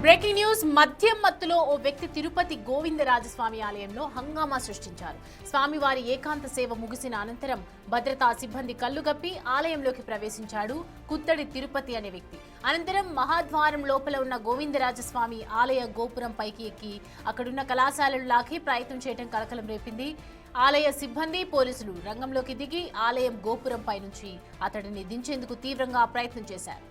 Breaking news మద్యం మత్తులో ఓ వ్యక్తి తిరుపతి గోవిందరాజస్వామి ఆలయంలో హంగామా సృష్టించారు. స్వామివారి ఏకాంత సేవ ముగిసిన అనంతరం భద్రతా సిబ్బంది కళ్లుగప్పి ఆలయంలోకి ప్రవేశించాడు కుత్తడి తిరుపతి అనే వ్యక్తి. అనంతరం మహాద్వారం లోపల ఉన్న గోవిందరాజస్వామి ఆలయ గోపురం పైకి ఎక్కి అక్కడున్న కళాశాలలు లాగి ప్రయత్నం చేయడం కలకలం రేపింది. ఆలయ సిబ్బంది పోలీసులు రంగంలోకి దిగి ఆలయం గోపురం పై నుంచి అతడిని దించేందుకు తీవ్రంగా ప్రయత్నం చేశారు.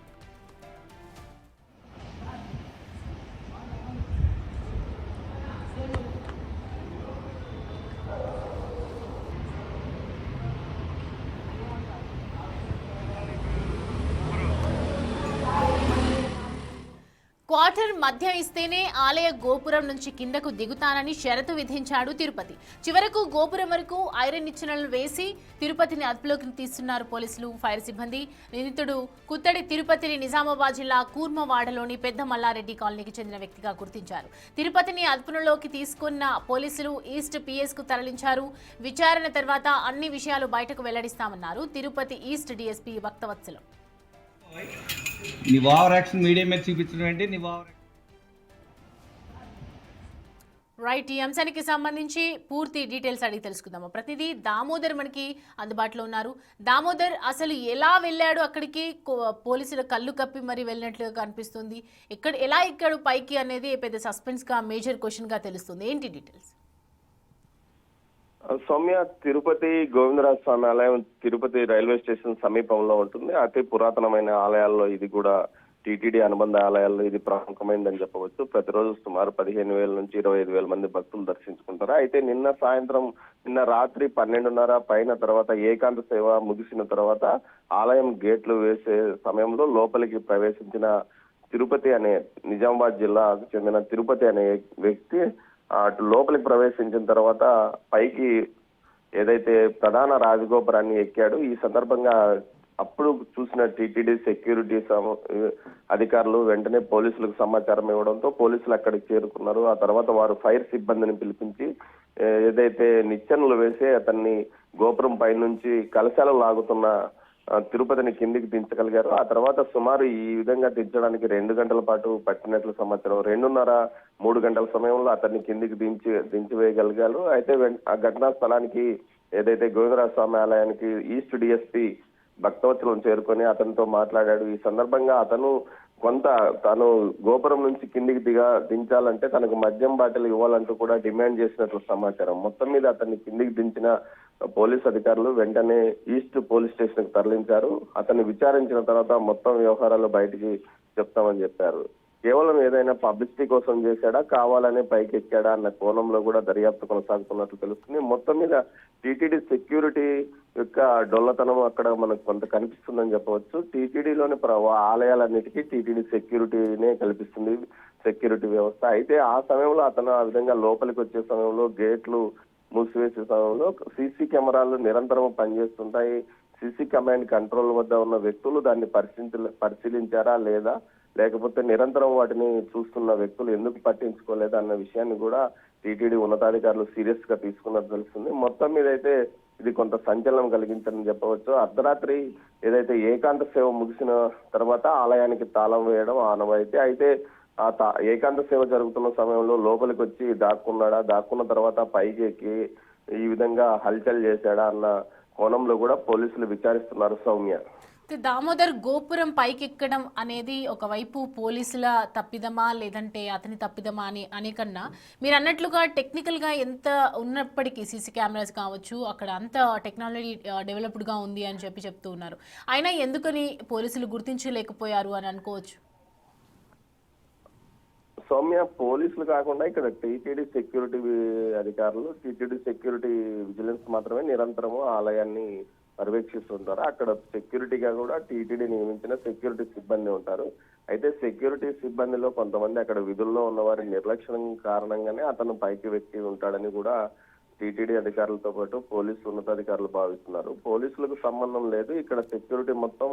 క్వార్టర్ మద్యం ఇస్తేనే ఆలయ గోపురం నుంచి కిందకు దిగుతానని షరతు విధించాడు తిరుపతి. చివరకు గోపురం వరకు ఐరన్ నిచ్చెనలు వేసి తిరుపతిని అదుపులోకి తీస్తున్నారు పోలీసులు, ఫైర్ సిబ్బంది. నిందితుడు కుత్తడి తిరుపతిని నిజామాబాద్ జిల్లా కూర్మవాడలోని పెద్ద మల్లారెడ్డి కాలనీకి చెందిన వ్యక్తిగా గుర్తించారు. తిరుపతిని అదుపులోకి తీసుకున్న పోలీసులు ఈస్ట్ పిఎస్ కు తరలించారు. విచారణ తర్వాత అన్ని విషయాలు బయటకు వెల్లడిస్తామన్నారు Tirupati east DSP Bhaktavatsalam. Right, ఈ అంశానికి సంబంధించి పూర్తి డీటెయిల్స్ అడిగి తెలుసుకుందాము. ప్రతిదీ దామోదర్ మనకి అందుబాటులో ఉన్నారు. దామోదర్, అసలు ఎలా వెళ్ళాడు అక్కడికి? పోలీసుల కళ్ళు కప్పి మరి వెళ్ళినట్లుగా కనిపిస్తుంది. ఎలా ఎక్కాడు పైకి అనేది పెద్ద సస్పెన్స్ గా, మేజర్ క్వశ్చన్ గా తెలుస్తుంది. ఏంటి డీటెయిల్స్? సౌమ్య, తిరుపతి గోవిందరాజ స్వామి ఆలయం తిరుపతి రైల్వే స్టేషన్ సమీపంలో ఉంటుంది. అతి పురాతనమైన ఆలయాల్లో ఇది కూడా టీటీడీ అనుబంధ ఆలయాల్లో ఇది ప్రముఖమైందని చెప్పవచ్చు. ప్రతిరోజు సుమారు 15,000 నుంచి 25,000 మంది భక్తులు దర్శించుకుంటారు. అయితే నిన్న రాత్రి 12:30 పైన తర్వాత ఏకాంత సేవ ముగిసిన తర్వాత ఆలయం గేట్లు వేసే సమయంలో లోపలికి ప్రవేశించిన తిరుపతి అనే నిజామాబాద్ జిల్లాకు చెందిన తిరుపతి అనే వ్యక్తి అటు లోపలికి ప్రవేశించిన తర్వాత పైకి ఏదైతే ప్రధాన రాజగోపురాన్ని ఎక్కాడు. ఈ సందర్భంగా అప్పుడు చూసిన టీటీడీ సెక్యూరిటీ అధికారులు వెంటనే పోలీసులకు సమాచారం ఇవ్వడంతో పోలీసులు అక్కడికి చేరుకున్నారు. ఆ తర్వాత వారు ఫైర్ సిబ్బందిని పిలిపించి ఏదైతే నిచ్చెనలు వేసి అతన్ని గోపురం పై నుంచి కలశాలు లాగుతున్న తిరుపతిని కిందికి దించగలిగారు. ఆ తర్వాత సుమారు ఈ విధంగా దించడానికి 2 గంటల పాటు పట్టినట్లు సమాచారం. 2:30-3 గంటల సమయంలో అతన్ని కిందికి దించివేయగలిగారు. అయితే ఆ ఘటనా స్థలానికి ఏదైతే గోవిందరాజ స్వామి ఆలయానికి ఈస్ట్ డిఎస్పీ భక్తవత్సలం చేరుకొని అతనితో మాట్లాడాడు. ఈ సందర్భంగా తాను గోపురం నుంచి కిందికి దించాలంటే తనకు మద్యం బాటిల్ ఇవ్వాలంటూ కూడా డిమాండ్ చేసినట్లు సమాచారం. మొత్తం మీద అతన్ని కిందికి దించిన పోలీస్ అధికారులు వెంటనే ఈస్ట్ పోలీస్ స్టేషన్ కు తరలించారు. అతన్ని విచారించిన తర్వాత మొత్తం వ్యవహారాలు బయటికి చెప్తామని చెప్పారు. కేవలం ఏదైనా పబ్లిసిటీ కోసం చేశాడా, కావాలనే పైకి ఎక్కాడా అన్న కోణంలో కూడా దర్యాప్తు కొనసాగుతున్నట్లు తెలుస్తుంది. మొత్తం మీద టీటీడీ సెక్యూరిటీ యొక్క డొల్లతనం అక్కడ మనకు కొంత కనిపిస్తుందని చెప్పవచ్చు. టీటీడీలోని ఆలయాలన్నిటికీ టీటీడీ సెక్యూరిటీనే కల్పిస్తుంది సెక్యూరిటీ వ్యవస్థ. అయితే ఆ సమయంలో అతను ఆ విధంగా లోపలికి వచ్చే సమయంలో గేట్లు మూసివేసే సమయంలో సీసీ కెమెరాలు నిరంతరం పనిచేస్తుంటాయి. సీసీ కమాండ్ కంట్రోల్ వద్ద ఉన్న వ్యక్తులు దాన్ని పరిశీలించారా లేదా, లేకపోతే నిరంతరం వాటిని చూస్తున్న వ్యక్తులు ఎందుకు పట్టించుకోలేదు అన్న విషయాన్ని కూడా టీటీడీ ఉన్నతాధికారులు సీరియస్ గా తీసుకున్నట్టు తెలుస్తుంది. మొత్తం మీద అయితే ఇది కొంత సంచలనం కలిగించని చెప్పవచ్చు. అర్ధరాత్రి ఏదైతే ఏకాంత సేవ ముగిసిన తర్వాత ఆలయానికి తాళం వేయడం ఆనవాయితీ. అయితే ఏకాంత సేవ జరుగుతున్న సమయంలో లోపలికి వచ్చి దాక్కున్న తర్వాత పైకి ఎక్కి ఈ విధంగా హల్చల్ చేశాడా అన్న కోణంలో కూడా పోలీసులు విచారిస్తున్నారు. సౌమ్య, దామోదర్, గోపురం పైకెక్కడం అనేది ఒకవైపు పోలీసుల తప్పిదమా లేదంటే అతని తప్పిదమా అనే కన్నా మీరు అన్నట్లుగా టెక్నికల్ గా ఎంత ఉన్నప్పటికీ సీసీ కెమెరాస్ కావచ్చు, అక్కడ అంత టెక్నాలజీ డెవలప్డ్ గా ఉంది అని చెప్తూ ఉన్నారు. అయినా ఎందుకని పోలీసులు గుర్తించలేకపోయారు అని అనుకోవచ్చు? సౌమ్య, పోలీసులు కాకుండా ఇక్కడ టీటీడీ సెక్యూరిటీ అధికారులు, టీటీడీ సెక్యూరిటీ విజిలెన్స్ మాత్రమే నిరంతరము ఆలయాన్ని పర్యవేక్షిస్తుంటారు. అక్కడ సెక్యూరిటీగా కూడా టీటీడీ నియమించిన సెక్యూరిటీ సిబ్బంది ఉంటారు. అయితే సెక్యూరిటీ సిబ్బందిలో కొంతమంది అక్కడ విధుల్లో ఉన్న వారి నిర్లక్ష్యం కారణంగానే అతను పైకి వెక్కి ఉంటాడని కూడా టీటీడీ అధికారులతో పాటు పోలీసు ఉన్నతాధికారులు భావిస్తున్నారు. పోలీసులకు సంబంధం లేదు, ఇక్కడ సెక్యూరిటీ మొత్తం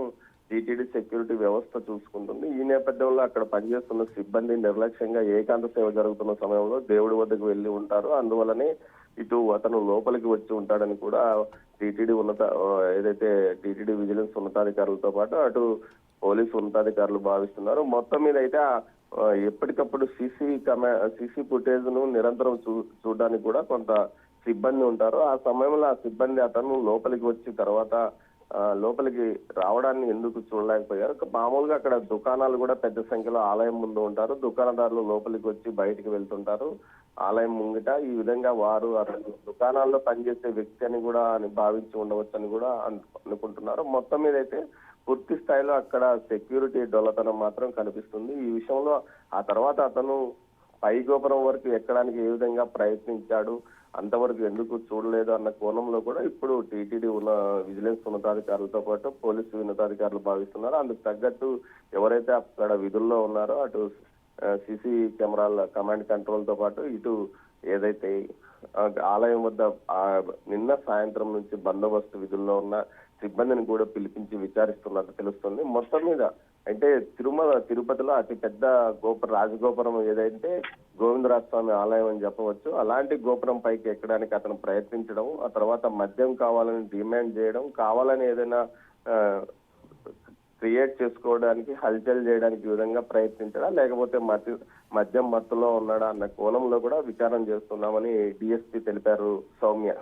టీటీడీ సెక్యూరిటీ వ్యవస్థ చూసుకుంటుంది. ఈ నేపథ్యంలో అక్కడ పనిచేస్తున్న సిబ్బంది నిర్లక్ష్యంగా ఏకాంత సేవ జరుగుతున్న సమయంలో దేవుడి వద్దకు వెళ్లి ఉంటారు. అందువల్లనే ఇటు అతను లోపలికి వచ్చి ఉంటాడని కూడా టీటీడీ ఏదైతే టీటీడీ విజిలెన్స్ ఉన్నతాధికారులతో పాటు అటు పోలీసు ఉన్నతాధికారులు భావిస్తున్నారు. మొత్తం మీద అయితే ఎప్పటికప్పుడు సీసీ ఫుటేజ్ ను నిరంతరం చూడడానికి కూడా కొంత సిబ్బంది ఉంటారు. ఆ సమయంలో ఆ సిబ్బంది అతను లోపలికి వచ్చి తర్వాత లోపలికి రావడాన్ని ఎందుకు చూడలేకపోయారు. మామూలుగా అక్కడ దుకాణాలు కూడా పెద్ద సంఖ్యలో ఆలయం ముందు ఉంటారు. దుకాణదారులు లోపలికి వచ్చి బయటికి వెళ్తుంటారు ఆలయం ముంగిట. ఈ విధంగా వారు అతను దుకాణాల్లో పనిచేసే వ్యక్తి అని కూడా భావించి ఉండవచ్చు అని కూడా అనుకుంటున్నారు. మొత్తం మీద అయితే పూర్తి స్థాయిలో అక్కడ సెక్యూరిటీ డొల్లతనం మాత్రం కనిపిస్తుంది. ఈ విషయంలో ఆ తర్వాత అతను పై గోపురం వరకు ఎక్కడానికి ఏ విధంగా ప్రయత్నించాడు, అంతవరకు ఎందుకు చూడలేదు అన్న కోణంలో కూడా ఇప్పుడు టీటీడీ విజిలెన్స్ ఉన్నతాధికారులతో పాటు పోలీసు ఉన్నతాధికారులు భావిస్తున్నారు. అందుకు తగ్గట్టు ఎవరైతే అక్కడ విధుల్లో ఉన్నారో అటు సీసీ కెమెరాల కమాండ్ కంట్రోల్ తో పాటు ఇటు ఏదైతే ఆలయం వద్ద నిన్న సాయంత్రం నుంచి బందోబస్తు విధుల్లో ఉన్న సిబ్బందిని కూడా పిలిపించి విచారిస్తున్నట్టు తెలుస్తుంది. మొత్తం మీద అంటే తిరుపతిలో అతిపెద్ద రాజగోపురం ఏదైతే గోవిందరాజస్వామి ఆలయం అని చెప్పవచ్చు. అలాంటి గోపురం పైకి ఎక్కడానికి అతను ప్రయత్నించడం, ఆ తర్వాత మద్యం కావాలని డిమాండ్ చేయడం, కావాలని ఏదైనా క్రియేట్ చేసుకోవడానికి హల్చల్ చేయడానికి ఈ విధంగా ప్రయత్నించడా, లేకపోతే మద్యం మత్తులో ఉన్నాడా అన్న కోణంలో కూడా విచారణ చేస్తున్నామని డిఎస్పీ తెలిపారు. Soumya.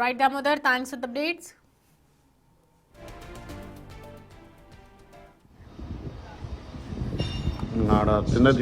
Right Damodar, thanks for the updates. ఆడ చిన్నది